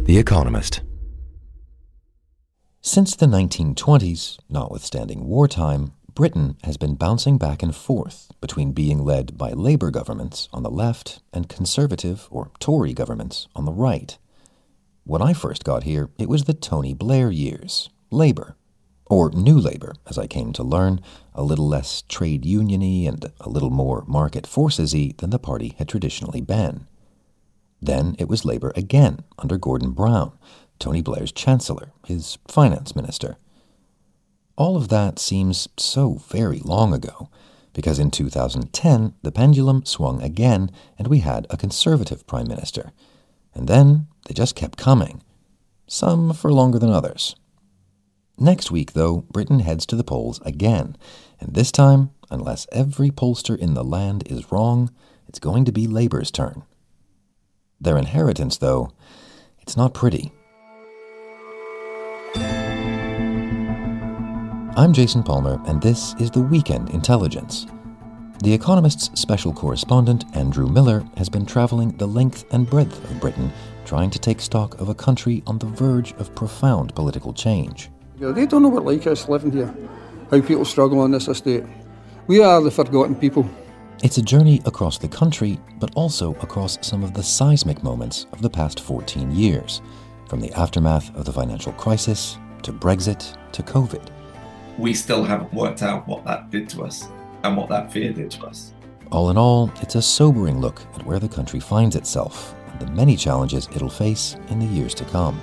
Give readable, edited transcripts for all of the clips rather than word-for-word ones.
The Economist. Since the 1920s, notwithstanding wartime, Britain has been bouncing back and forth between being led by Labour governments on the left and Conservative or Tory governments on the right. When I first got here, it was the Tony Blair years, Labour. Or New Labour, as I came to learn, a little less trade union-y and a little more market forces-y than the party had traditionally been. Then it was Labour again, under Gordon Brown, Tony Blair's Chancellor, his finance minister. All of that seems so very long ago, because in 2010 the pendulum swung again and we had a Conservative Prime Minister. And then they just kept coming, some for longer than others. Next week, though, Britain heads to the polls again, and this time, unless every pollster in the land is wrong, it's going to be Labour's turn. Their inheritance, though, it's not pretty. I'm Jason Palmer, and this is The Weekend Intelligence. The Economist's special correspondent, Andrew Miller, has been travelling the length and breadth of Britain, trying to take stock of a country on the verge of profound political change. They don't know what like it's living here, how people struggle on this estate. We are the forgotten people. It's a journey across the country, but also across some of the seismic moments of the past 14 years, from the aftermath of the financial crisis, to Brexit, to Covid. We still haven't worked out what that did to us and what that fear did to us. All in all, it's a sobering look at where the country finds itself and the many challenges it'll face in the years to come.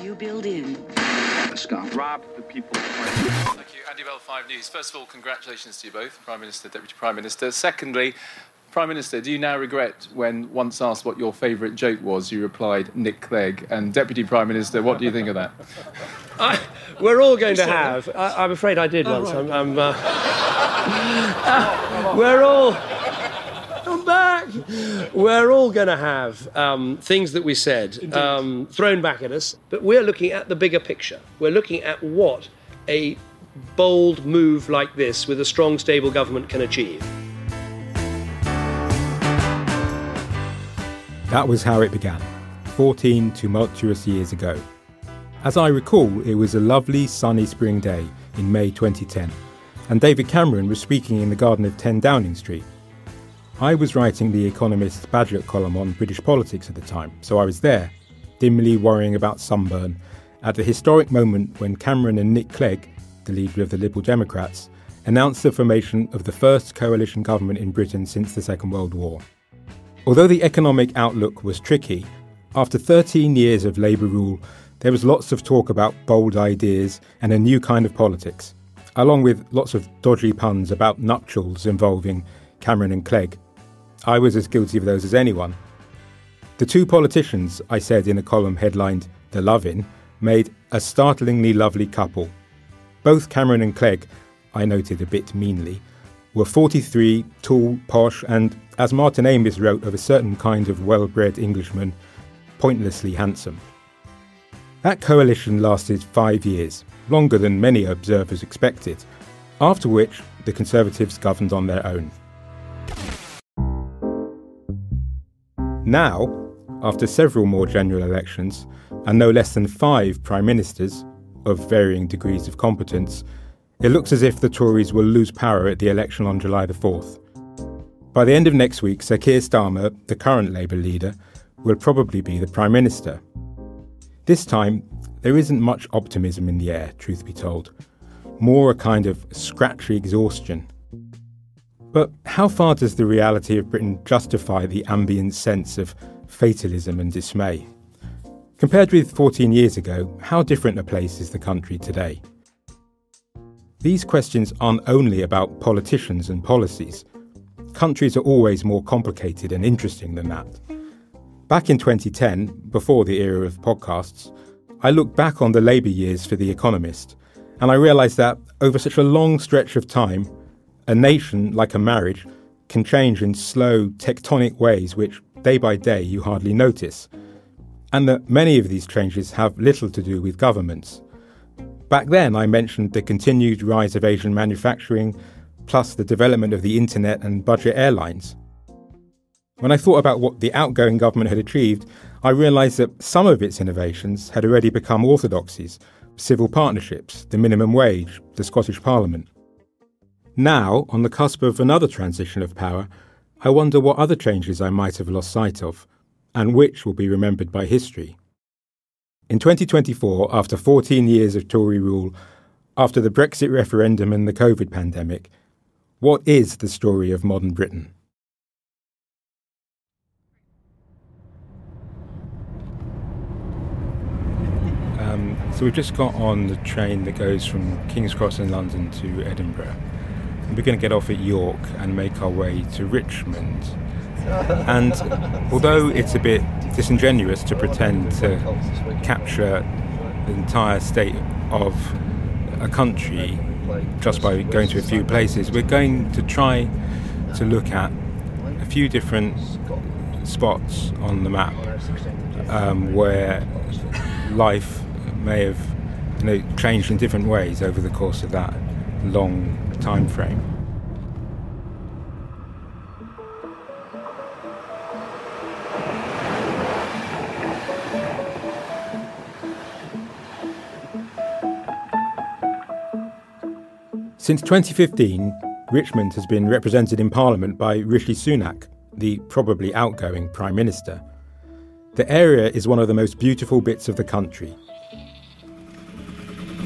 You build in. Rob the people. Thank you. Andy Bell, 5 News. First of all, congratulations to you both, Prime Minister, Deputy Prime Minister. Secondly, Prime Minister, do you now regret when once asked what your favourite joke was, you replied, Nick Clegg? And Deputy Prime Minister, what do you think of that? We're all going to have... I'm afraid I did once. Right. We're all... I'm back! We're all going to have things that we said thrown back at us, but we're looking at the bigger picture. We're looking at what a bold move like this with a strong, stable government can achieve. That was how it began, 14 tumultuous years ago. As I recall, it was a lovely sunny spring day in May 2010, and David Cameron was speaking in the garden of 10 Downing Street. I was writing the Economist's Badget column on British politics at the time, so I was there, dimly worrying about sunburn, at the historic moment when Cameron and Nick Clegg, the leader of the Liberal Democrats, announced the formation of the first coalition government in Britain since the Second World War. Although the economic outlook was tricky, after 13 years of Labour rule, there was lots of talk about bold ideas and a new kind of politics, along with lots of dodgy puns about nuptials involving Cameron and Clegg. I was as guilty of those as anyone. The two politicians, I said in a column headlined The Love-In, made a startlingly lovely couple. Both Cameron and Clegg, I noted a bit meanly, were 43, tall, posh, and, as Martin Amis wrote of a certain kind of well-bred Englishman, pointlessly handsome. That coalition lasted 5 years, longer than many observers expected, after which the Conservatives governed on their own. Now, after several more general elections, and no less than 5 prime ministers, of varying degrees of competence, it looks as if the Tories will lose power at the election on July the 4th. By the end of next week, Sir Keir Starmer, the current Labour leader, will probably be the Prime Minister. This time, there isn't much optimism in the air, truth be told. More a kind of scratchy exhaustion. But how far does the reality of Britain justify the ambient sense of fatalism and dismay? Compared with 14 years ago, how different a place is the country today? These questions aren't only about politicians and policies. Countries are always more complicated and interesting than that. Back in 2010, before the era of podcasts, I looked back on the Labour years for The Economist, and I realised that over such a long stretch of time, a nation, like a marriage, can change in slow, tectonic ways which, day by day, you hardly notice, and that many of these changes have little to do with governments. Back then, I mentioned the continued rise of Asian manufacturing, plus the development of the internet and budget airlines. When I thought about what the outgoing government had achieved, I realised that some of its innovations had already become orthodoxies: civil partnerships, the minimum wage, the Scottish Parliament. Now, on the cusp of another transition of power, I wonder what other changes I might have lost sight of, and which will be remembered by history. In 2024, after 14 years of Tory rule, after the Brexit referendum and the Covid pandemic, what is the story of modern Britain? So we've just got on the train that goes from King's Cross in London to Edinburgh. And we're going to get off at York and make our way to Richmond. And although it's a bit disingenuous to pretend to capture the entire state of a country just by going to a few places, we're going to try to look at a few different spots on the map where life may have changed in different ways over the course of that long time frame. Since 2015, Richmond has been represented in Parliament by Rishi Sunak, the probably outgoing Prime Minister. The area is one of the most beautiful bits of the country.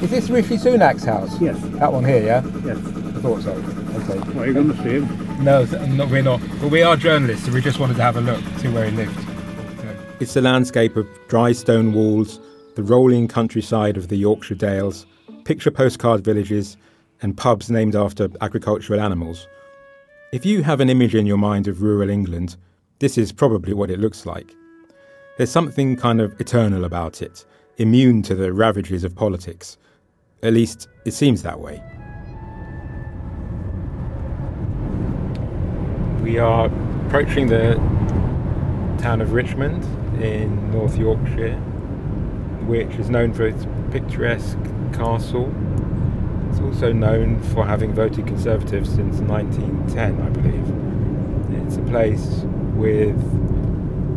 Is this Rishi Sunak's house? Yes. That one here, yeah? Yes. I thought so. Okay. What, are you going to see him? No, we're not. But we are journalists, so we just wanted to have a look, see where he lived. So. It's a landscape of dry stone walls, the rolling countryside of the Yorkshire Dales, picture postcard villages, and pubs named after agricultural animals. If you have an image in your mind of rural England, this is probably what it looks like. There's something kind of eternal about it, immune to the ravages of politics. At least, it seems that way. We are approaching the town of Richmond in North Yorkshire, which is known for its picturesque castle. It's also known for having voted Conservative since 1910, I believe. It's a place with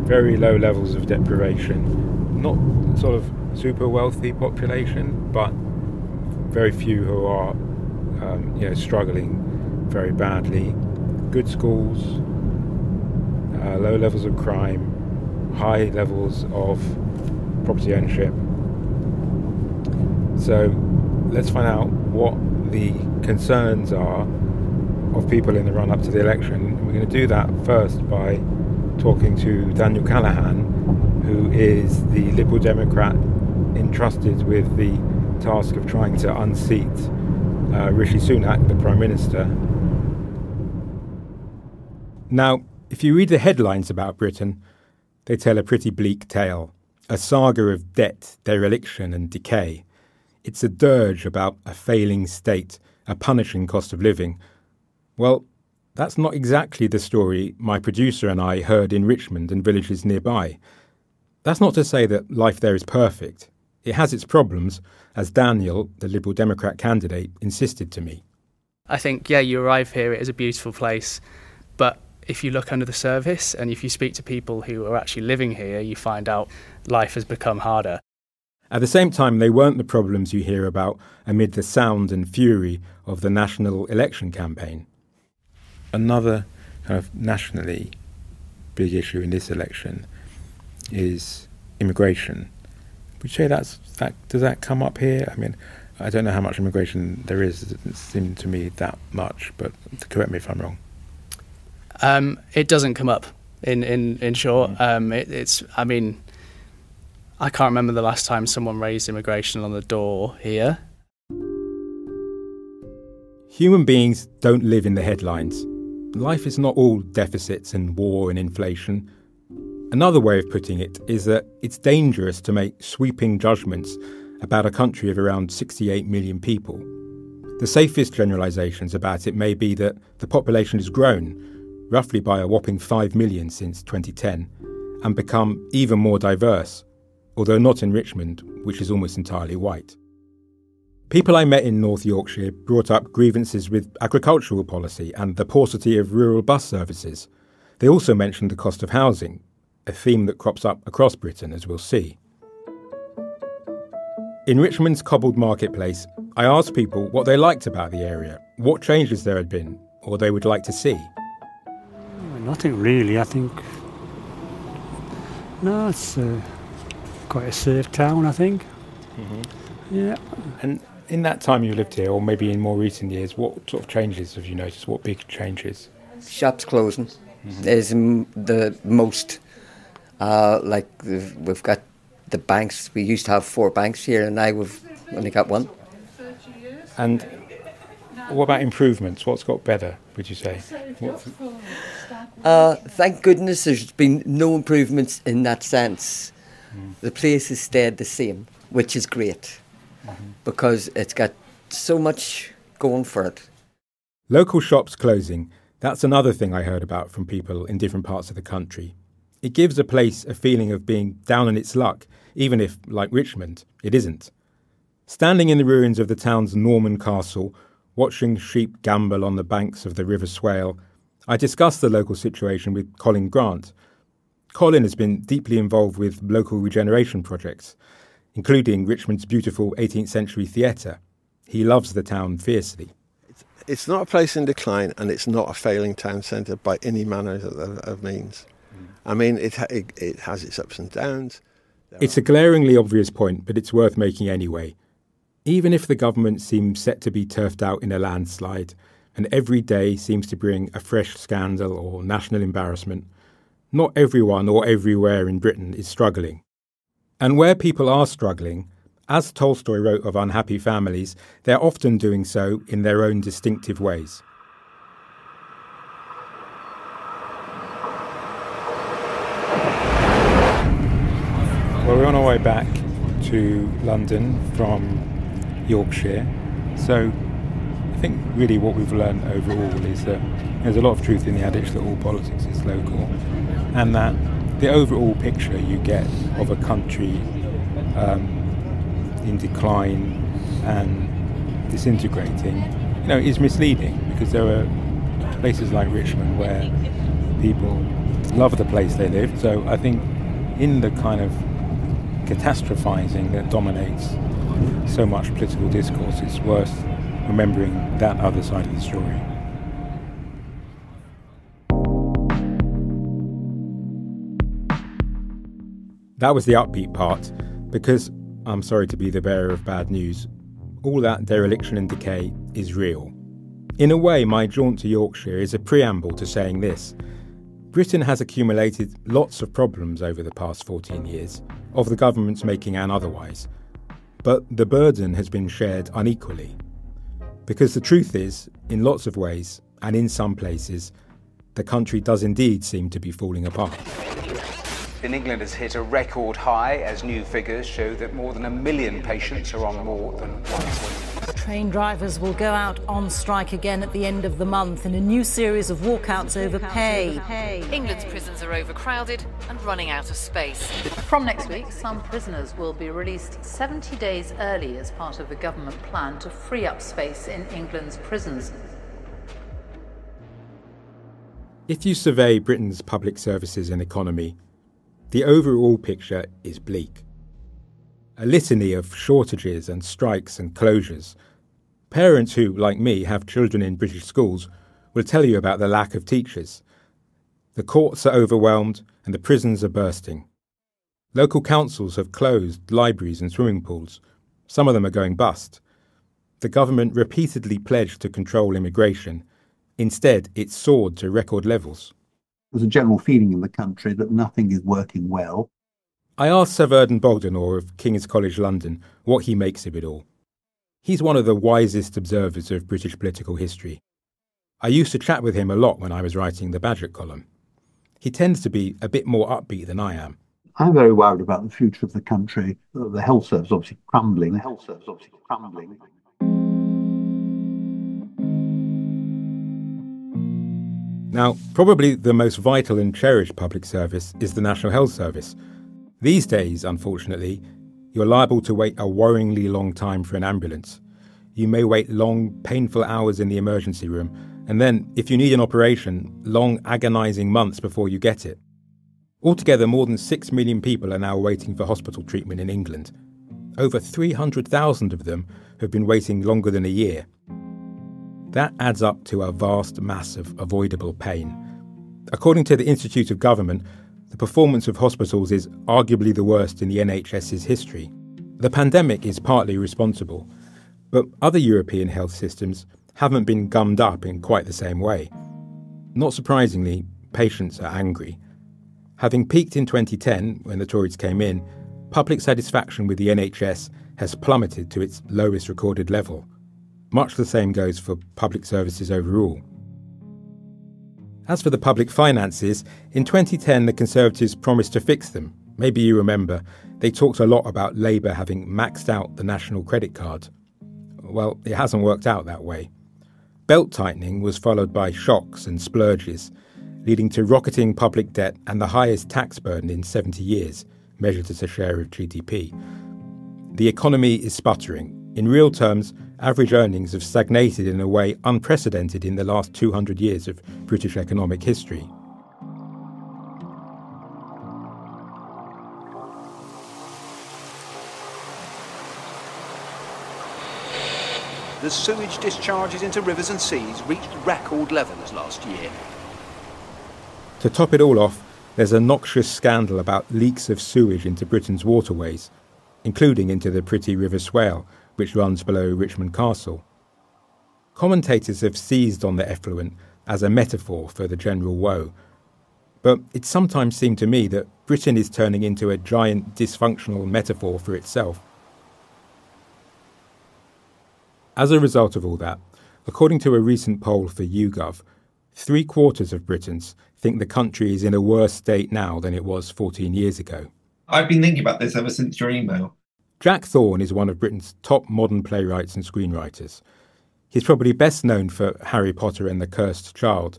very low levels of deprivation, not sort of super wealthy population, but very few who are struggling very badly. Good schools, low levels of crime, high levels of property ownership. So let's find out what the concerns are of people in the run-up to the election. We're going to do that first by talking to Daniel Callaghan, who is the Liberal Democrat entrusted with the task of trying to unseat Rishi Sunak, the Prime Minister. Now, if you read the headlines about Britain, they tell a pretty bleak tale, a saga of debt, dereliction and decay. It's a dirge about a failing state, a punishing cost of living. Well, that's not exactly the story my producer and I heard in Richmond and villages nearby. That's not to say that life there is perfect. It has its problems, as Daniel, the Liberal Democrat candidate, insisted to me. I think, you arrive here, it is a beautiful place, but if you look under the surface and if you speak to people who are actually living here, you find out life has become harder. At the same time, they weren't the problems you hear about amid the sound and fury of the national election campaign. Another kind of nationally big issue in this election is immigration. Would you say does that come up here? I mean, I don't know how much immigration there is. It doesn't seem to me that much, but correct me if I'm wrong. It doesn't come up in short. I can't remember the last time someone raised immigration on the door here. Human beings don't live in the headlines. Life is not all deficits and war and inflation. Another way of putting it is that it's dangerous to make sweeping judgments about a country of around 68 million people. The safest generalisations about it may be that the population has grown, roughly by a whopping 5 million since 2010, and become even more diverse, although not in Richmond, which is almost entirely white. People I met in North Yorkshire brought up grievances with agricultural policy and the paucity of rural bus services. They also mentioned the cost of housing, a theme that crops up across Britain, as we'll see. In Richmond's cobbled marketplace, I asked people what they liked about the area, what changes there had been, or they would like to see. Nothing really, I think. No, it's quite a safe town, I think. Mm-hmm. Yeah. And in that time you lived here, or maybe in more recent years, what sort of changes have you noticed? What big changes? Shops closing is the most. We've got the banks. We used to have 4 banks here, and now we've only got 1. And what about improvements? What's got better, would you say? Thank goodness there's been no improvements in that sense. The place has stayed the same, which is great, because it's got so much going for it. Local shops closing, that's another thing I heard about from people in different parts of the country. It gives a place a feeling of being down on its luck, even if, like Richmond, it isn't. Standing in the ruins of the town's Norman castle, watching sheep gambol on the banks of the River Swale, I discussed the local situation with Colin Grant. Colin has been deeply involved with local regeneration projects, including Richmond's beautiful 18th century theatre. He loves the town fiercely. It's not a place in decline, and it's not a failing town centre by any manner of means. I mean, it has its ups and downs. It's a glaringly obvious point, but it's worth making anyway. Even if the government seems set to be turfed out in a landslide, and every day seems to bring a fresh scandal or national embarrassment, not everyone or everywhere in Britain is struggling. And where people are struggling, as Tolstoy wrote of unhappy families, they're often doing so in their own distinctive ways. Well, we're on our way back to London from Yorkshire. So I think really what we've learned overall is that there's a lot of truth in the adage that all politics is local, and that the overall picture you get of a country in decline and disintegrating, is misleading, because there are places like Richmond where people love the place they live. So I think in the kind of catastrophizing that dominates so much political discourse, it's worth remembering that other side of the story. That was the upbeat part, because, I'm sorry to be the bearer of bad news, all that dereliction and decay is real. In a way, my jaunt to Yorkshire is a preamble to saying this. Britain has accumulated lots of problems over the past 14 years, of the government's making and otherwise. But the burden has been shared unequally. Because the truth is, in lots of ways, and in some places, the country does indeed seem to be falling apart. In England has hit a record high as new figures show that more than 1 million patients are on more than 1 week. Train drivers will go out on strike again at the end of the month in a new series of walkouts over pay. England's prisons are overcrowded and running out of space. From next week, some prisoners will be released 70 days early as part of the government plan to free up space in England's prisons. If you survey Britain's public services and economy, the overall picture is bleak. A litany of shortages and strikes and closures. Parents who, like me, have children in British schools will tell you about the lack of teachers. The courts are overwhelmed and the prisons are bursting. Local councils have closed libraries and swimming pools. Some of them are going bust. The government repeatedly pledged to control immigration. Instead, it soared to record levels. There's a general feeling in the country that nothing is working well. I asked Sir Verdon Bogdanor of King's College London what he makes of it all. He's one of the wisest observers of British political history. I used to chat with him a lot when I was writing the Badgett column. He tends to be a bit more upbeat than I am. I'm very worried about the future of the country. The health service obviously crumbling. Now, probably the most vital and cherished public service is the National Health Service. These days, unfortunately, you're liable to wait a worryingly long time for an ambulance. You may wait long, painful hours in the emergency room, and then, if you need an operation, long, agonising months before you get it. Altogether, more than 6 million people are now waiting for hospital treatment in England. Over 300,000 of them have been waiting longer than a year. That adds up to a vast mass of avoidable pain. According to the Institute of Government, the performance of hospitals is arguably the worst in the NHS's history. The pandemic is partly responsible, but other European health systems haven't been gummed up in quite the same way. Not surprisingly, patients are angry. Having peaked in 2010, when the Tories came in, public satisfaction with the NHS has plummeted to its lowest recorded level. Much the same goes for public services overall. As for the public finances, in 2010 the Conservatives promised to fix them. Maybe you remember, they talked a lot about Labour having maxed out the national credit card. Well, it hasn't worked out that way. Belt-tightening was followed by shocks and splurges, leading to rocketing public debt and the highest tax burden in 70 years, measured as a share of GDP. The economy is sputtering. In real terms, average earnings have stagnated in a way unprecedented in the last 200 years of British economic history. The sewage discharges into rivers and seas reached record levels last year. To top it all off, there's a noxious scandal about leaks of sewage into Britain's waterways, including into the pretty River Swale, which runs below Richmond Castle. Commentators have seized on the effluent as a metaphor for the general woe, but it sometimes seemed to me that Britain is turning into a giant dysfunctional metaphor for itself. As a result of all that, according to a recent poll for YouGov, 3/4 of Britons think the country is in a worse state now than it was 14 years ago. I've been thinking about this ever since your email. Jack Thorne is one of Britain's top modern playwrights and screenwriters. He's probably best known for Harry Potter and the Cursed Child,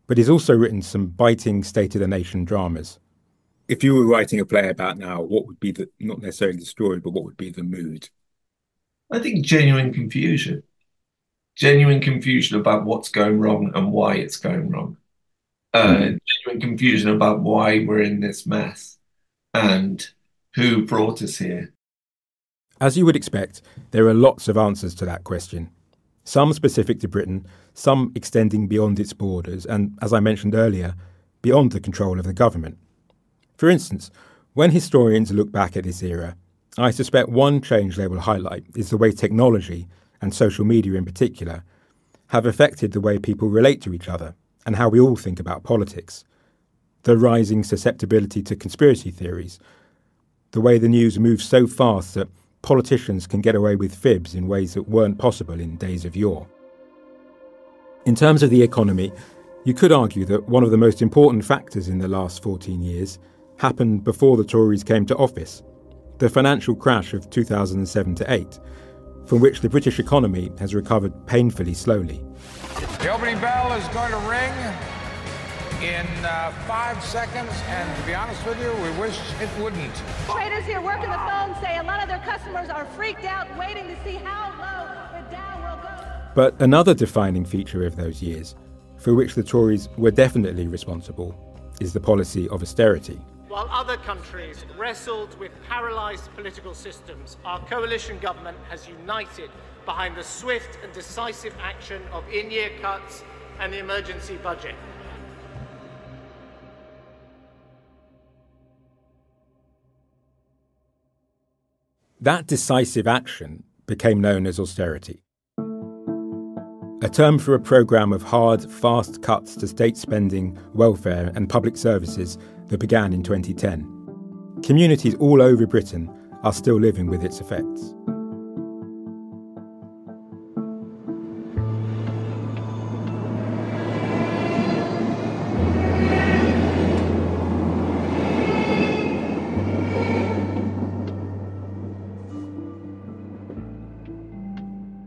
but he's also written some biting state-of-the-nation dramas. If you were writing a play about now, what would be the, not necessarily the story, but what would be the mood? I think genuine confusion. Genuine confusion about what's going wrong and why it's going wrong. Genuine confusion about why we're in this mess and who brought us here. As you would expect, there are lots of answers to that question. Some specific to Britain, some extending beyond its borders and, as I mentioned earlier, beyond the control of the government. For instance, when historians look back at this era, I suspect one change they will highlight is the way technology, and social media in particular, have affected the way people relate to each other and how we all think about politics. The rising susceptibility to conspiracy theories, the way the news moves so fast that politicians can get away with fibs in ways that weren't possible in days of yore. In terms of the economy, you could argue that one of the most important factors in the last 14 years happened before the Tories came to office, the financial crash of 2007 to 8, from which the British economy has recovered painfully slowly. The opening bell is going to ring in 5 seconds, and to be honest with you, we wish it wouldn't. Traders here working the phone say a lot of their customers are freaked out, waiting to see how low the Dow will go. But another defining feature of those years, for which the Tories were definitely responsible, is the policy of austerity. While other countries wrestled with paralysed political systems, our coalition government has united behind the swift and decisive action of in-year cuts and the emergency budget. That decisive action became known as austerity, a term for a programme of hard, fast cuts to state spending, welfare and public services that began in 2010. Communities all over Britain are still living with its effects.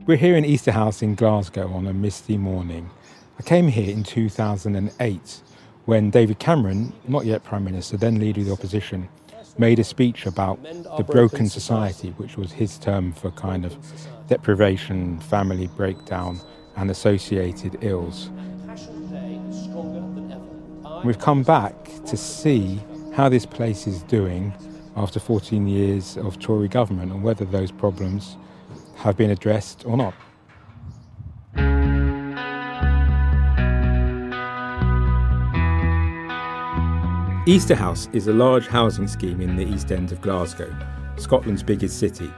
We're here in Easter House in Glasgow on a misty morning. I came here in 2008 when David Cameron, not yet Prime Minister, then Leader of the Opposition, made a speech about the broken society, which was his term for kind of deprivation, family breakdown and associated ills. We've come back to see how this place is doing after 14 years of Tory government and whether those problems have been addressed or not. Easter House is a large housing scheme in the East End of Glasgow, Scotland's biggest city.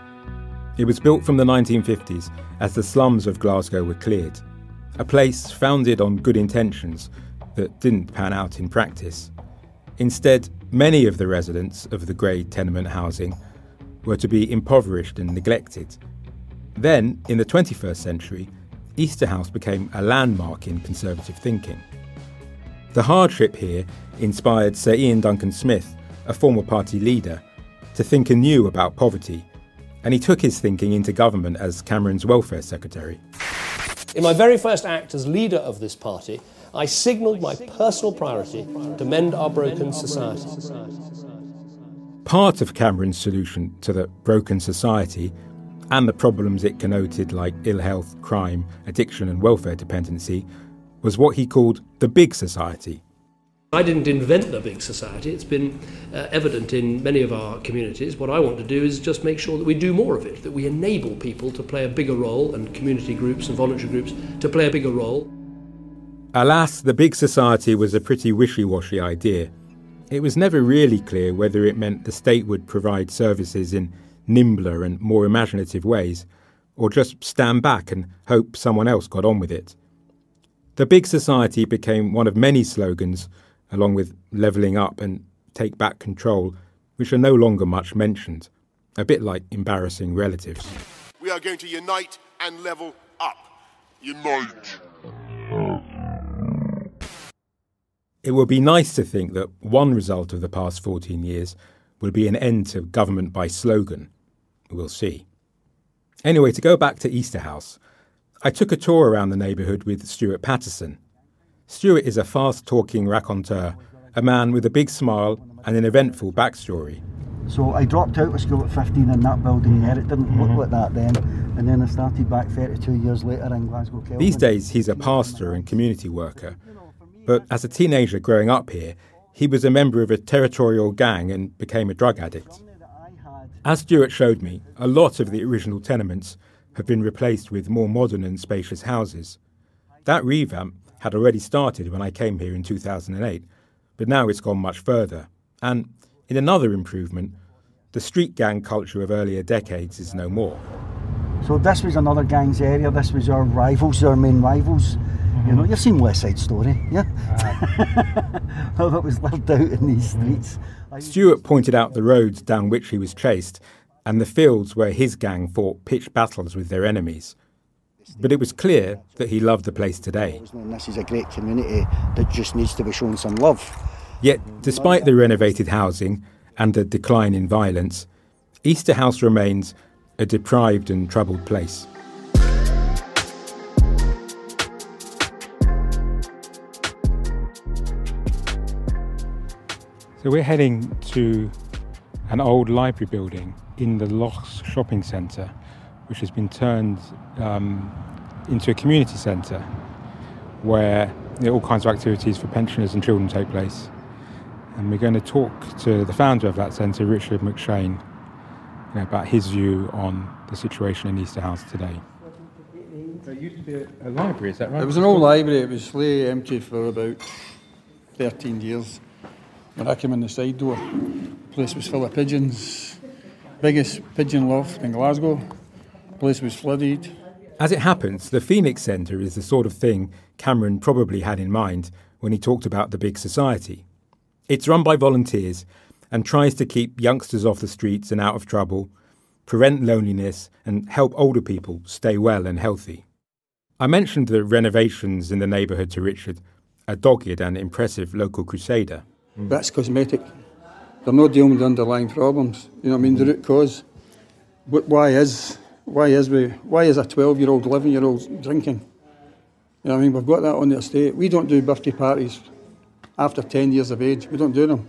It was built from the 1950s as the slums of Glasgow were cleared, a place founded on good intentions that didn't pan out in practice. Instead, many of the residents of the grey tenement housing were to be impoverished and neglected. Then, in the 21st century, Easter House became a landmark in Conservative thinking. The hardship here inspired Sir Ian Duncan Smith, a former party leader, to think anew about poverty, and he took his thinking into government as Cameron's Welfare Secretary. In my very first act as leader of this party, I signalled my personal priority to mend our broken society. Part of Cameron's solution to the broken society and the problems it connoted like ill health, crime, addiction and welfare dependency was what he called the big society. I didn't invent the big society. It's been evident in many of our communities. What I want to do is just make sure that we do more of it, that we enable people to play a bigger role, and community groups and voluntary groups to play a bigger role. Alas, the big society was a pretty wishy-washy idea. It was never really clear whether it meant the state would provide services in nimbler and more imaginative ways, or just stand back and hope someone else got on with it. The big society became one of many slogans, along with levelling up and take back control, which are no longer much mentioned, a bit like embarrassing relatives. We are going to unite and level up. Unite. It would be nice to think that one result of the past 14 years will be an end to government by slogan. We'll see. Anyway, to go back to Easter House, I took a tour around the neighbourhood with Stuart Patterson. Stuart is a fast-talking raconteur, a man with a big smile and an eventful backstory. So I dropped out of school at 15 in that building there. It didn't look like that then. And then I started back 32 years later in Glasgow Kelvin. These days he's a pastor and community worker. But as a teenager growing up here, he was a member of a territorial gang and became a drug addict. As Stuart showed me, a lot of the original tenements have been replaced with more modern and spacious houses. That revamp had already started when I came here in 2008, but now it's gone much further. And in another improvement, the street gang culture of earlier decades is no more. So this was another gang's area. This was our rivals, our main rivals. You know, you've seen West Side Story, yeah? How that was lived out in these streets. Stuart pointed out the roads down which he was chased and the fields where his gang fought pitched battles with their enemies. But it was clear that he loved the place today. This is a great community that just needs to be shown some love. Yet, despite the renovated housing and the decline in violence, Easter House remains a deprived and troubled place. So we're heading to an old library building in the Lochs shopping centre, which has been turned into a community centre where all kinds of activities for pensioners and children take place. And we're going to talk to the founder of that centre, Richard McShane, about his view on the situation in Easter House today. It used to be a library, is that right? It was an old library. It was lay empty for about 13 years. When I came in the side door, the place was full of pigeons. Biggest pigeon loft in Glasgow. The place was flooded. As it happens, the Phoenix Centre is the sort of thing Cameron probably had in mind when he talked about the big society. It's run by volunteers and tries to keep youngsters off the streets and out of trouble, prevent loneliness and help older people stay well and healthy. I mentioned the renovations in the neighbourhood to Richard, a dogged and impressive local crusader. That's cosmetic. They're not dealing with the underlying problems. You know what I mean? The root cause. Why is a 12-year-old, 11-year-old drinking? You know what I mean? We've got that on the estate. We don't do birthday parties after 10 years of age. We don't do them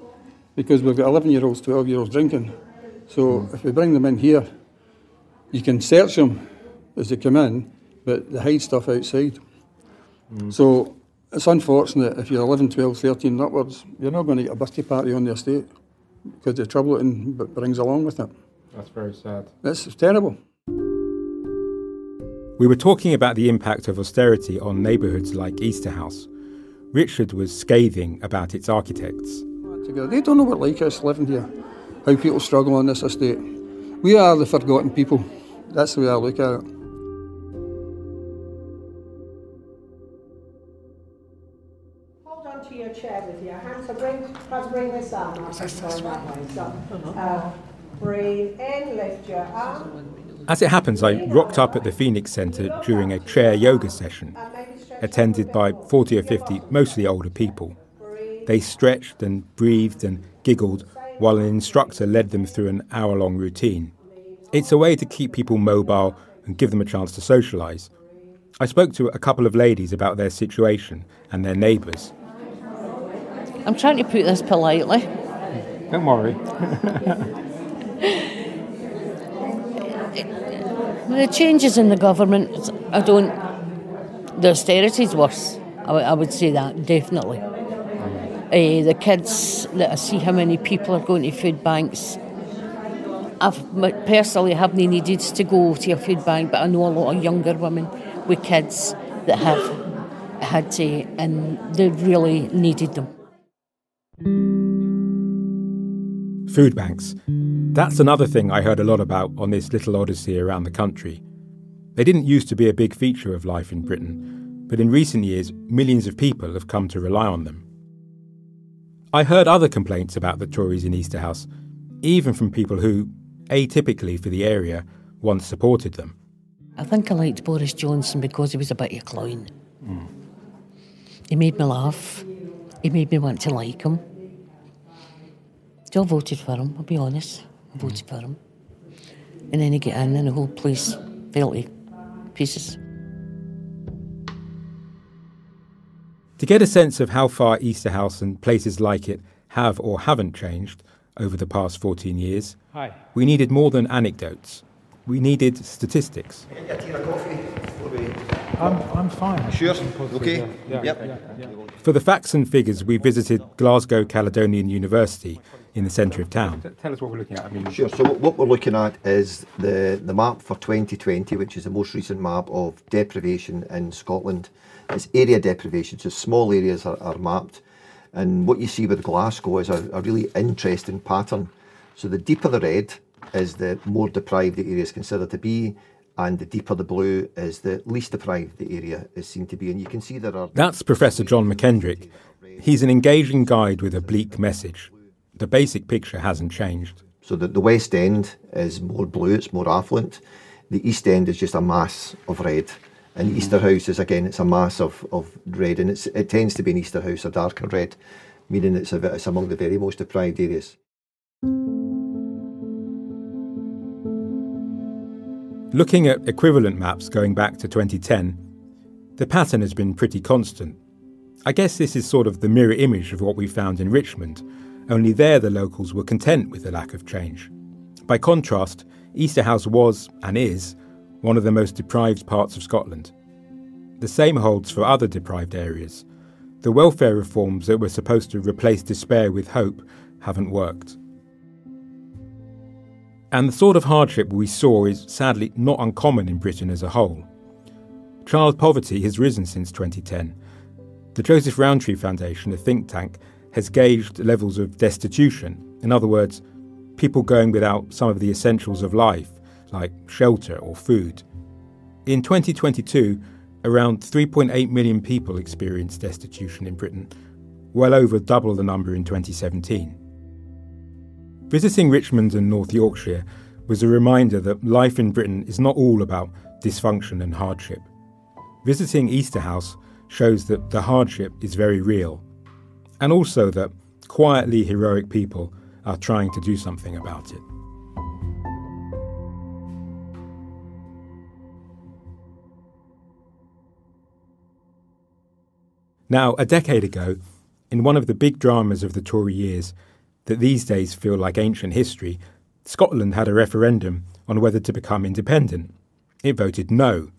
because we've got 11-year-olds, 12-year-olds drinking. So if we bring them in here, you can search them as they come in, but they hide stuff outside. So it's unfortunate if you're 11, 12, 13 and upwards, you're not going to get a birthday party on the estate because the trouble it brings along with it. That's very sad. It's terrible. We were talking about the impact of austerity on neighbourhoods like Easterhouse. Richard was scathing about its architects. They don't know what like us living here, how people struggle on this estate. We are the forgotten people. That's the way I look at it. Hold on to your chair with your hands. So bring this arm up and turn that way. So, breathe in, lift your arm. As it happens, I rocked up at the Phoenix Centre during a chair yoga session, attended by 40 or 50, mostly older people. They stretched and breathed and giggled while an instructor led them through an hour-long routine. It's a way to keep people mobile and give them a chance to socialise. I spoke to a couple of ladies about their situation and their neighbours. I'm trying to put this politely. Don't worry. The changes in the government, the austerity's worse. I would say that, definitely. The kids, that I see how many people are going to food banks. I've personally haven't needed to go to a food bank, but I know a lot of younger women with kids that have had to, and they really needed them. Food banks. That's another thing I heard a lot about on this little odyssey around the country. They didn't used to be a big feature of life in Britain, but in recent years, millions of people have come to rely on them. I heard other complaints about the Tories in Easterhouse, even from people who, atypically for the area, once supported them. I think I liked Boris Johnson because he was a bit of a clown. He made me laugh. He made me want to like him. So I voted for him, I'll be honest. I voted for him. And then he got in and the whole place fell to pieces. To get a sense of how far Easterhouse and places like it have or haven't changed over the past 14 years, we needed more than anecdotes. We needed statistics. I'm fine. Sure? Okay? Yep. For the facts and figures, we visited Glasgow Caledonian University in the centre of town. Tell us what we're looking at. Sure. So what we're looking at is the map for 2020, which is the most recent map of deprivation in Scotland. It's area deprivation, so small areas are mapped. And what you see with Glasgow is a really interesting pattern. So the deeper the red is the more deprived the area is considered to be, and the deeper the blue is the least deprived the area is seen to be. And you can see there are... That's Professor John McKendrick. He's an engaging guide with a bleak message. The basic picture hasn't changed. So the West End is more blue, it's more affluent. The East End is just a mass of red. And Easterhouse is, again, it's a mass of red. And it tends to be in Easterhouse a darker red, meaning it's among the very most deprived areas. Looking at equivalent maps going back to 2010, the pattern has been pretty constant. I guess this is sort of the mirror image of what we found in Richmond, only there the locals were content with the lack of change. By contrast, Easterhouse was, and is, one of the most deprived parts of Scotland. The same holds for other deprived areas. The welfare reforms that were supposed to replace despair with hope haven't worked. And the sort of hardship we saw is sadly not uncommon in Britain as a whole. Child poverty has risen since 2010. The Joseph Rowntree Foundation, a think tank, has gauged levels of destitution. In other words, people going without some of the essentials of life, like shelter or food. In 2022, around 3.8 million people experienced destitution in Britain, well over double the number in 2017. Visiting Richmond and North Yorkshire was a reminder that life in Britain is not all about dysfunction and hardship. Visiting Easterhouse shows that the hardship is very real, and also that quietly heroic people are trying to do something about it. Now, a decade ago, in one of the big dramas of the Tory years that these days feel like ancient history, Scotland had a referendum on whether to become independent. It voted no.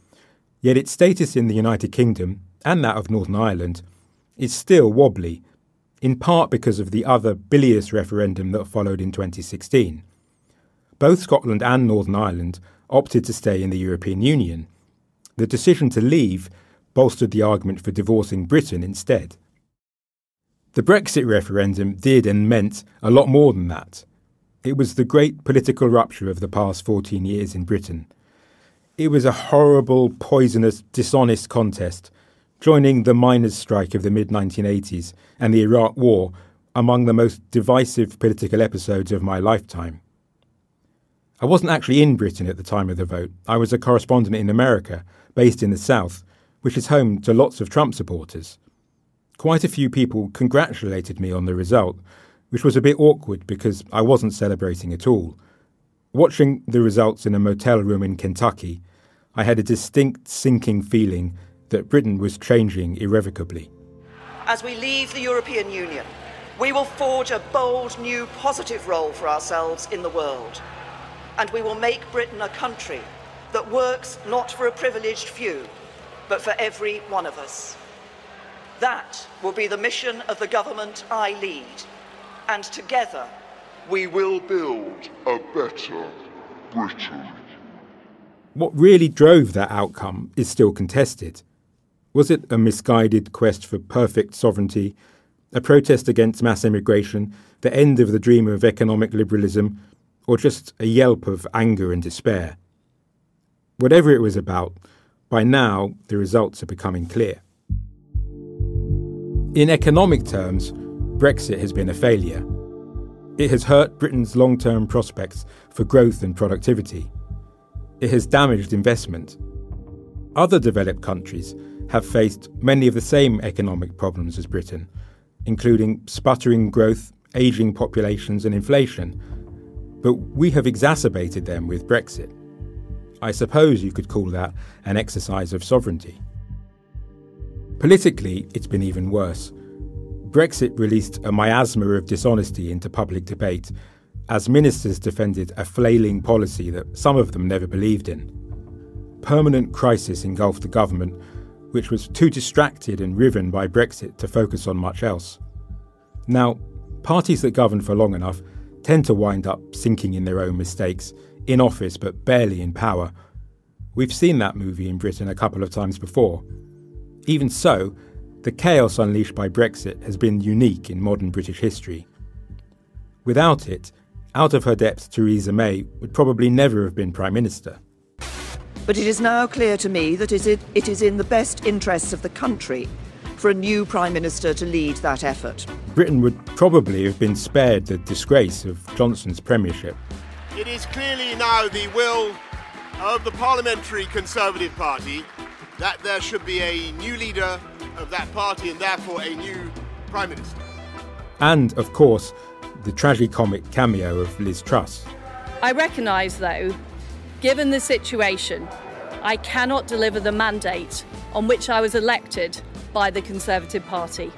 Yet its status in the United Kingdom, and that of Northern Ireland, is still wobbly, in part because of the other bilious referendum that followed in 2016. Both Scotland and Northern Ireland opted to stay in the European Union. The decision to leave bolstered the argument for divorcing Britain instead. The Brexit referendum did and meant a lot more than that. It was the great political rupture of the past 14 years in Britain. It was a horrible, poisonous, dishonest contest, joining the miners' strike of the mid-1980s and the Iraq War among the most divisive political episodes of my lifetime. I wasn't actually in Britain at the time of the vote. I was a correspondent in America, based in the South, which is home to lots of Trump supporters. Quite a few people congratulated me on the result, which was a bit awkward because I wasn't celebrating at all. Watching the results in a motel room in Kentucky, I had a distinct sinking feeling that Britain was changing irrevocably. As we leave the European Union, we will forge a bold new positive role for ourselves in the world. And we will make Britain a country that works not for a privileged few, but for every one of us. That will be the mission of the government I lead. And together, we will build a better Britain. What really drove that outcome is still contested. Was it a misguided quest for perfect sovereignty, a protest against mass immigration, the end of the dream of economic liberalism, or just a yelp of anger and despair? Whatever it was about, by now the results are becoming clear. In economic terms, Brexit has been a failure. It has hurt Britain's long-term prospects for growth and productivity. It has damaged investment. Other developed countries have faced many of the same economic problems as Britain, including sputtering growth, ageing populations and inflation. But we have exacerbated them with Brexit. I suppose you could call that an exercise of sovereignty. Politically, it's been even worse. Brexit released a miasma of dishonesty into public debate as ministers defended a flailing policy that some of them never believed in. Permanent crisis engulfed the government, which was too distracted and riven by Brexit to focus on much else. Now, parties that govern for long enough tend to wind up sinking in their own mistakes, in office but barely in power. We've seen that movie in Britain a couple of times before. Even so, the chaos unleashed by Brexit has been unique in modern British history. Without it, out of her depth Theresa May would probably never have been Prime Minister. But it is now clear to me that it is in the best interests of the country for a new Prime Minister to lead that effort. Britain would probably have been spared the disgrace of Johnson's premiership. It is clearly now the will of the Parliamentary Conservative Party that there should be a new leader of that party and therefore a new Prime Minister. And, of course, the tragicomic cameo of Liz Truss. I recognise, though, given the situation, I cannot deliver the mandate on which I was elected by the Conservative Party.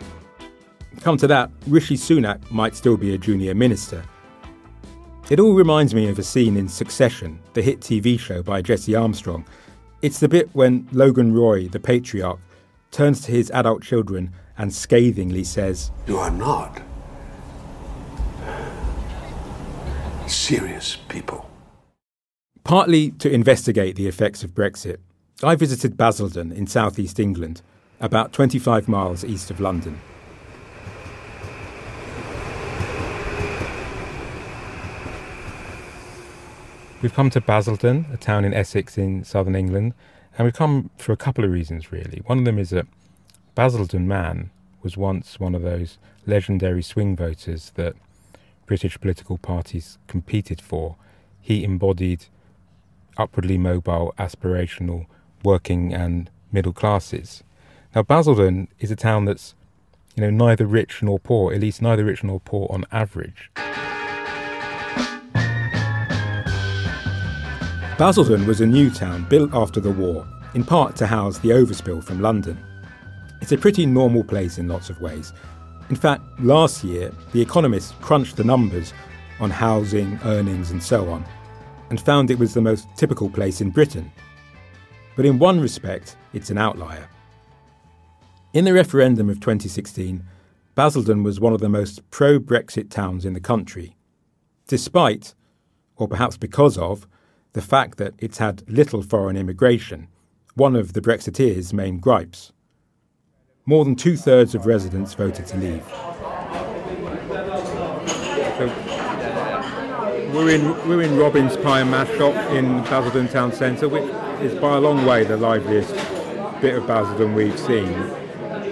Come to that, Rishi Sunak might still be a junior minister. It all reminds me of a scene in Succession, the hit TV show by Jesse Armstrong. It's the bit when Logan Roy, the patriarch, turns to his adult children and scathingly says, "You are not serious people." Partly to investigate the effects of Brexit, I visited Basildon in southeast England, about 25 miles east of London. We've come to Basildon, a town in Essex in southern England, and we've come for a couple of reasons, really. One of them is that Basildon Man was once one of those legendary swing voters that British political parties competed for. He embodied upwardly mobile, aspirational, working and middle classes. Now, Basildon is a town that's, neither rich nor poor, at least neither rich nor poor on average. Basildon was a new town built after the war, in part to house the overspill from London. It's a pretty normal place in lots of ways. In fact, last year, The Economist crunched the numbers on housing, earnings and so on, and found it was the most typical place in Britain. But in one respect, it's an outlier. In the referendum of 2016, Basildon was one of the most pro-Brexit towns in the country, despite, or perhaps because of, the fact that it's had little foreign immigration, one of the Brexiteers' main gripes. More than 2/3 of residents voted to leave. So we're in Robin's Pie and Mash Shop in Basildon Town Centre, which is by a long way the liveliest bit of Basildon we've seen.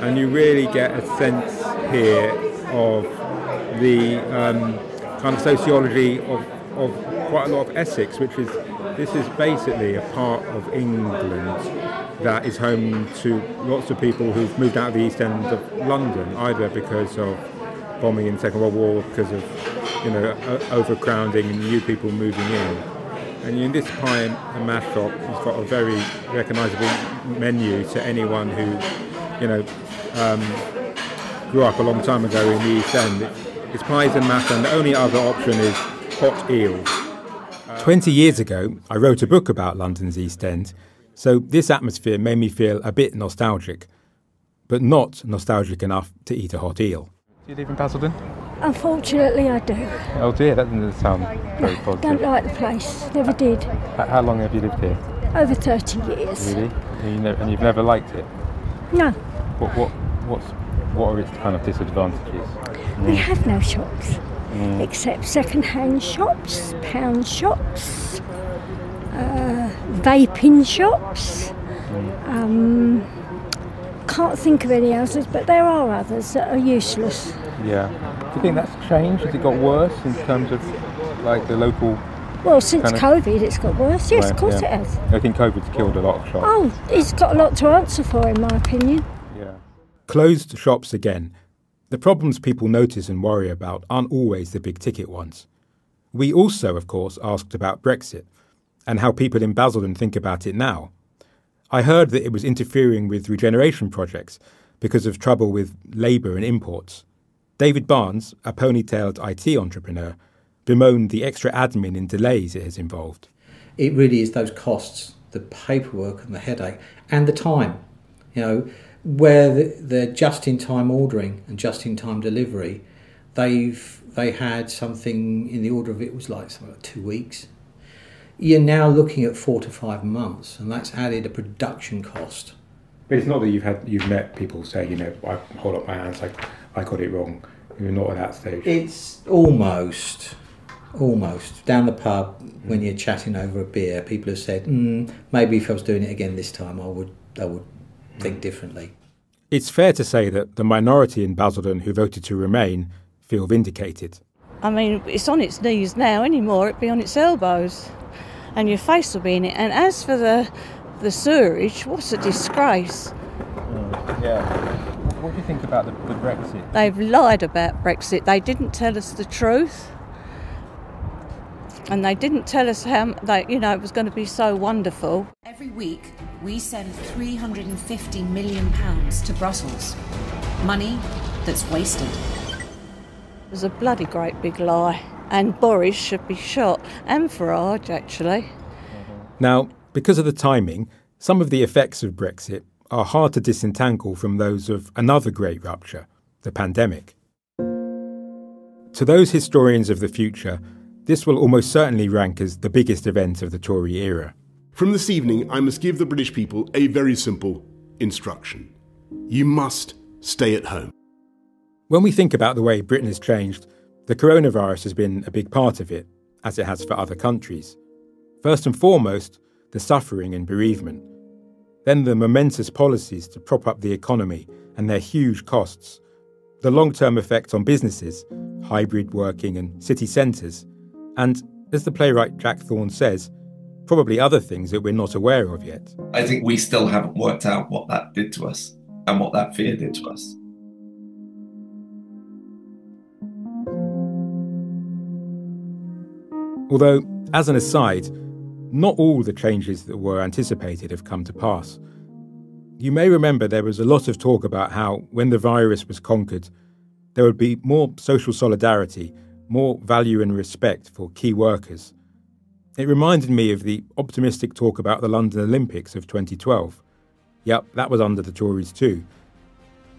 And you really get a sense here of the kind of sociology of quite a lot of Essex, this is basically a part of England that is home to lots of people who've moved out of the East End of London, either because of bombing in the Second World War, because of overcrowding and new people moving in. And in this pie and mash shop, it's got a very recognisable menu to anyone who, grew up a long time ago in the East End. It's pies and mash, and the only other option is hot eels. 20 years ago, I wrote a book about London's East End, so this atmosphere made me feel a bit nostalgic, but not nostalgic enough to eat a hot eel. Do you live in Basildon? Unfortunately, I do. Oh dear, that doesn't sound very positive. Don't like the place, never did. How long have you lived here? Over 30 years. Really? And you've never liked it? No. What are its kind of disadvantages? We have no shops, except second-hand shops, pound shops, vaping shops. Can't think of any others, but there are others that are useless. Yeah. Do you think that's changed? Has it got worse in terms of like the local? Well, since COVID, it's got worse. Yes, of course it has. I think COVID's killed a lot of shops. Oh, it's got a lot to answer for, in my opinion. Yeah. Closed shops again. The problems people notice and worry about aren't always the big ticket ones. We also, of course, asked about Brexit and how people in Basildon think about it now. I heard that it was interfering with regeneration projects because of trouble with labour and imports. David Barnes, a ponytailed IT entrepreneur, bemoaned the extra admin and delays it has involved. It really is those costs, the paperwork and the headache and the time, where the just-in-time ordering and just-in-time delivery, they had something in the order of, it was like something like 2 weeks. You're now looking at 4 to 5 months, and that's added a production cost. But it's not that you've met people saying, I hold up my hands, I got it wrong. You're not at that stage. It's almost down the pub when you're chatting over a beer. People have said, maybe if I was doing it again this time, I would think differently. It's fair to say that the minority in Basildon who voted to remain feel vindicated. I mean, it's on its knees now anymore. It'd be on its elbows, and your face will be in it. And as for the sewerage, what a disgrace. Yeah. What do you think about the Brexit? They've lied about Brexit. They didn't tell us the truth. And they didn't tell us how, it was going to be so wonderful. Every week, we send £350 million to Brussels. Money that's wasted. It was a bloody great big lie. And Boris should be shot. And Farage, actually. Now, because of the timing, some of the effects of Brexit are hard to disentangle from those of another great rupture, the pandemic. To those historians of the future, this will almost certainly rank as the biggest event of the Tory era. From this evening, I must give the British people a very simple instruction. You must stay at home. When we think about the way Britain has changed, the coronavirus has been a big part of it, as it has for other countries. First and foremost, the suffering and bereavement. Then the momentous policies to prop up the economy and their huge costs. The long-term effects on businesses, hybrid working and city centres. And, as the playwright Jack Thorne says, probably other things that we're not aware of yet. I think we still haven't worked out what that did to us and what that fear did to us. Although, as an aside, not all the changes that were anticipated have come to pass. You may remember there was a lot of talk about how, when the virus was conquered, there would be more social solidarity, more value and respect for key workers. It reminded me of the optimistic talk about the London Olympics of 2012. Yep, that was under the Tories too.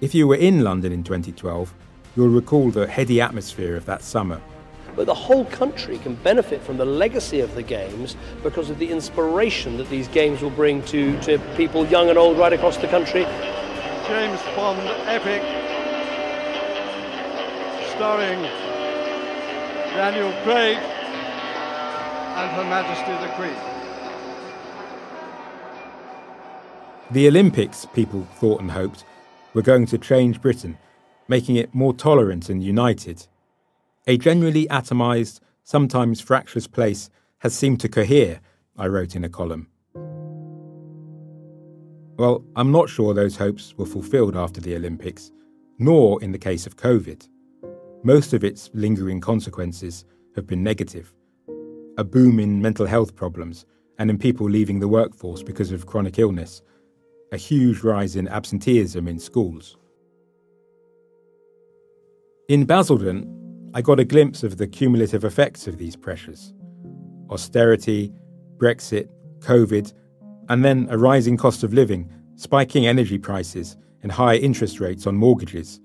If you were in London in 2012, you'll recall the heady atmosphere of that summer. But the whole country can benefit from the legacy of the Games because of the inspiration that these Games will bring to people young and old right across the country. James Bond epic, starring Daniel Craig and Her Majesty the Queen. The Olympics, people thought and hoped, were going to change Britain, making it more tolerant and united. A genuinely atomised, sometimes fractious place has seemed to cohere, I wrote in a column. Well, I'm not sure those hopes were fulfilled after the Olympics, nor in the case of COVID. Most of its lingering consequences have been negative. A boom in mental health problems and in people leaving the workforce because of chronic illness. A huge rise in absenteeism in schools. In Basildon, I got a glimpse of the cumulative effects of these pressures. Austerity, Brexit, COVID, and then a rising cost of living, spiking energy prices, and high interest rates on mortgages.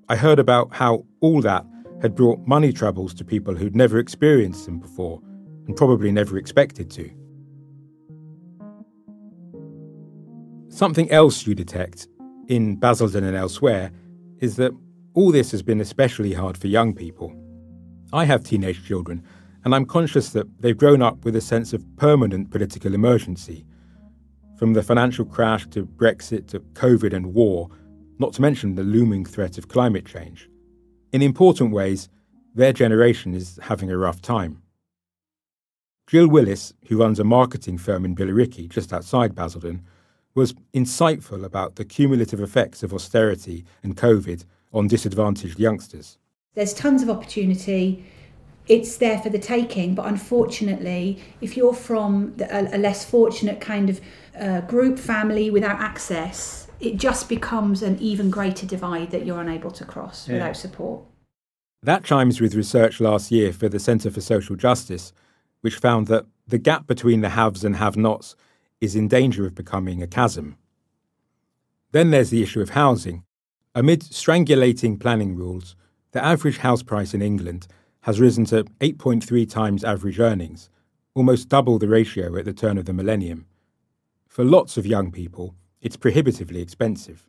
I heard about how all that had brought money troubles to people who'd never experienced them before, and probably never expected to. Something else you detect, in Basildon and elsewhere, is that all this has been especially hard for young people. I have teenage children, and I'm conscious that they've grown up with a sense of permanent political emergency. From the financial crash to Brexit to COVID and war, not to mention the looming threat of climate change. In important ways, their generation is having a rough time. Jill Willis, who runs a marketing firm in Billericay, just outside Basildon, was insightful about the cumulative effects of austerity and COVID on disadvantaged youngsters. There's tons of opportunity. It's there for the taking, but unfortunately, if you're from a less fortunate kind of group, family without access, it just becomes an even greater divide that you're unable to cross without support. That chimes with research last year for the Centre for Social Justice, which found that the gap between the haves and have-nots is in danger of becoming a chasm. Then there's the issue of housing. Amid strangulating planning rules, the average house price in England has risen to 8.3 times average earnings, almost double the ratio at the turn of the millennium. For lots of young people, it's prohibitively expensive.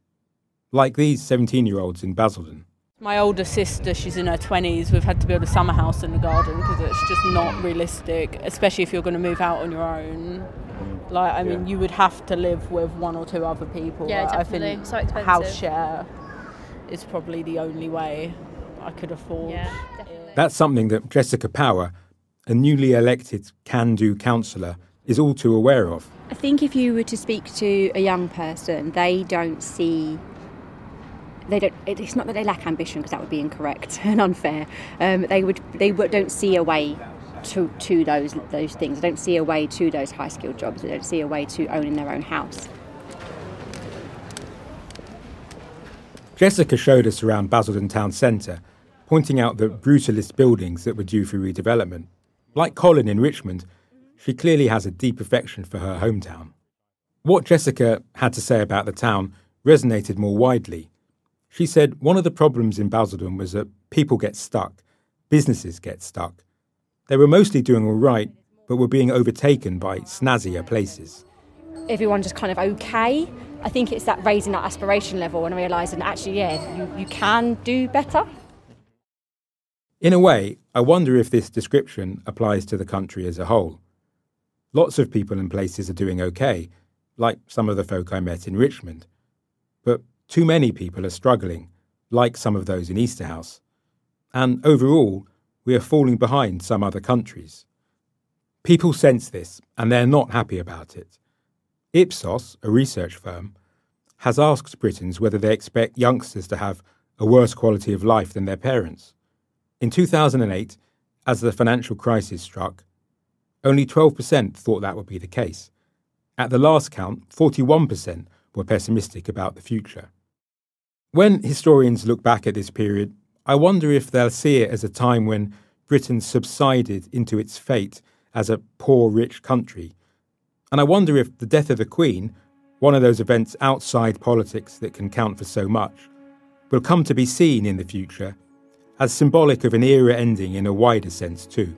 Like these 17-year-olds in Basildon. My older sister, she's in her 20s, we've had to build a summer house in the garden because it's just not realistic, especially if you're going to move out on your own. Like, I mean, you would have to live with one or two other people. Yeah, definitely. I think so expensive. House share is probably the only way I could afford. Yeah, definitely. That's something that Jessica Power, a newly elected can-do councillor, is all too aware of. I think if you were to speak to a young person, they don't see... It's not that they lack ambition, because that would be incorrect and unfair. They don't see a way to those things. They don't see a way to those high-skilled jobs. They don't see a way to owning their own house. Jessica showed us around Basildon town centre, pointing out the brutalist buildings that were due for redevelopment. Like Colin in Richmond, she clearly has a deep affection for her hometown. What Jessica had to say about the town resonated more widely. She said one of the problems in Basildon was that people get stuck, businesses get stuck. They were mostly doing all right, but were being overtaken by snazzier places. Everyone just kind of okay. I think it's that raising that aspiration level and realising actually, you can do better. In a way, I wonder if this description applies to the country as a whole. Lots of people and places are doing okay, like some of the folk I met in Richmond. But too many people are struggling, like some of those in Easterhouse. And overall, we are falling behind some other countries. People sense this, and they're not happy about it. Ipsos, a research firm, has asked Britons whether they expect youngsters to have a worse quality of life than their parents. In 2008, as the financial crisis struck, only 12% thought that would be the case. At the last count, 41% were pessimistic about the future. When historians look back at this period, I wonder if they'll see it as a time when Britain subsided into its fate as a poor, rich country. And I wonder if the death of the Queen, one of those events outside politics that can count for so much, will come to be seen in the future as symbolic of an era ending in a wider sense too.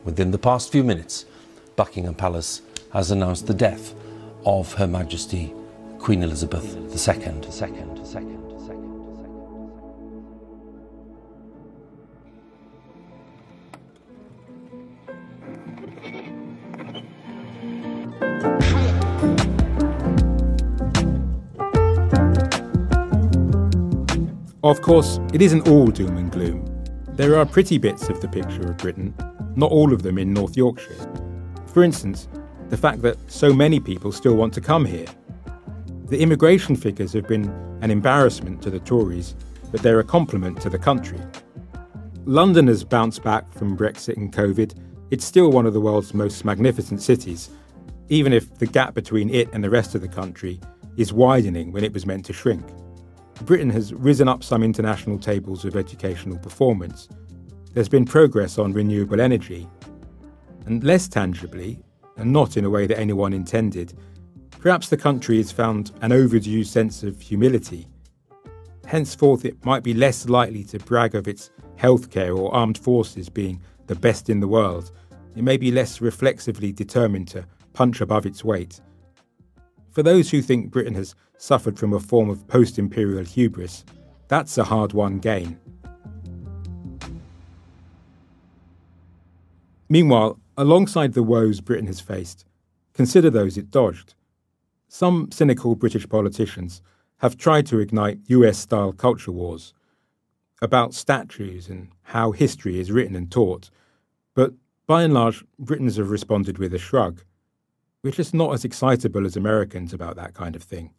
Within the past few minutes, Buckingham Palace has announced the death of Her Majesty Queen Elizabeth II. Of course, it isn't all doom and gloom. There are pretty bits of the picture of Britain, not all of them in North Yorkshire. For instance, the fact that so many people still want to come here. The immigration figures have been an embarrassment to the Tories, but they're a compliment to the country. London has bounced back from Brexit and Covid. It's still one of the world's most magnificent cities, even if the gap between it and the rest of the country is widening when it was meant to shrink. Britain has risen up some international tables of educational performance. There's been progress on renewable energy. And less tangibly, and not in a way that anyone intended, perhaps the country has found an overdue sense of humility. Henceforth, it might be less likely to brag of its healthcare or armed forces being the best in the world. It may be less reflexively determined to punch above its weight. For those who think Britain has suffered from a form of post-imperial hubris, that's a hard-won gain. Meanwhile, alongside the woes Britain has faced, consider those it dodged. Some cynical British politicians have tried to ignite US-style culture wars about statues and how history is written and taught, but by and large, Britons have responded with a shrug. We're just not as excitable as Americans about that kind of thing.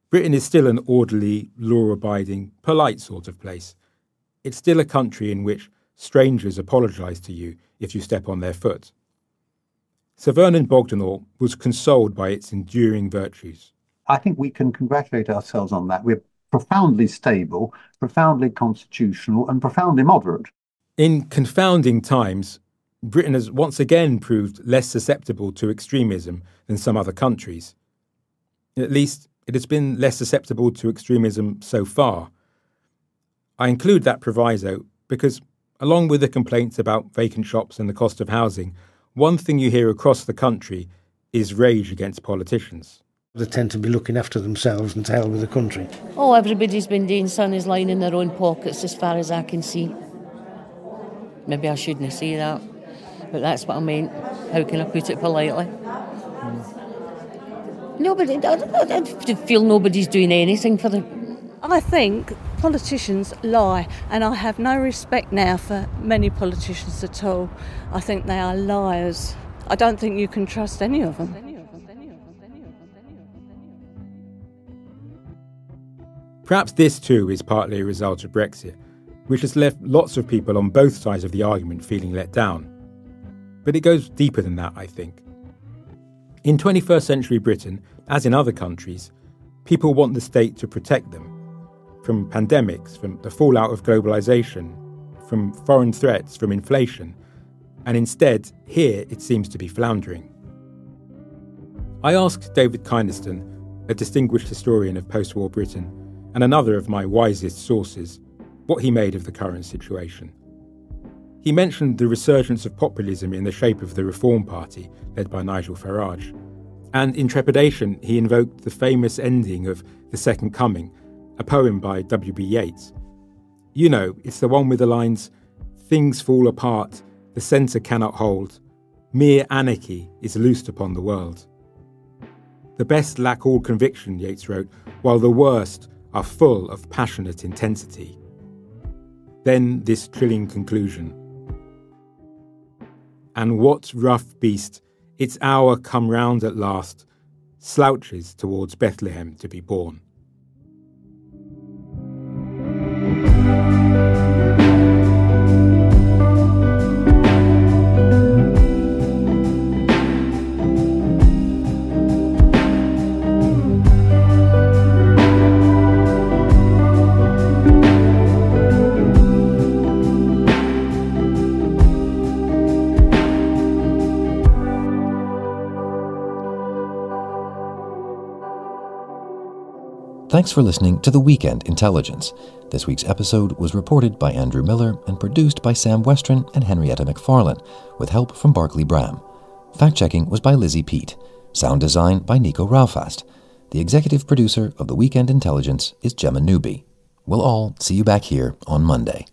Britain is still an orderly, law-abiding, polite sort of place. It's still a country in which strangers apologise to you if you step on their foot. Sir Vernon Bogdanor was consoled by its enduring virtues. I think we can congratulate ourselves on that. We're profoundly stable, profoundly constitutional, and profoundly moderate. In confounding times, Britain has once again proved less susceptible to extremism than some other countries. At least, it has been less susceptible to extremism so far. I include that proviso because, along with the complaints about vacant shops and the cost of housing, one thing you hear across the country is rage against politicians. They tend to be looking after themselves and to hell with the country. Oh, everybody's been doing sun is lining their own pockets as far as I can see. Maybe I shouldn't say that, but that's what I meant. How can I put it politely? Nobody, I feel nobody's doing anything for them. I think politicians lie, and I have no respect now for many politicians at all. I think they are liars. I don't think you can trust any of them. Perhaps this too is partly a result of Brexit, which has left lots of people on both sides of the argument feeling let down. But it goes deeper than that, I think. In 21st century Britain, as in other countries, people want the state to protect them from pandemics, from the fallout of globalisation, from foreign threats, from inflation, and instead, here it seems to be floundering. I asked David Kynaston, a distinguished historian of post-war Britain, and another of my wisest sources, what he made of the current situation. He mentioned the resurgence of populism in the shape of the Reform Party, led by Nigel Farage. And in trepidation, he invoked the famous ending of The Second Coming, a poem by W.B. Yeats. You know, it's the one with the lines, "Things fall apart, the centre cannot hold, mere anarchy is loosed upon the world." The best lack all conviction, Yeats wrote, while the worst are full of passionate intensity. Then this thrilling conclusion. And what rough beast, its hour come round at last, slouches towards Bethlehem to be born. Thanks for listening to The Weekend Intelligence. This week's episode was reported by Andrew Miller and produced by Sam Westron and Henrietta McFarlane, with help from Barclay Bram. Fact-checking was by Lizzie Peat. Sound design by Nico Raufast. The executive producer of The Weekend Intelligence is Gemma Newby. We'll all see you back here on Monday.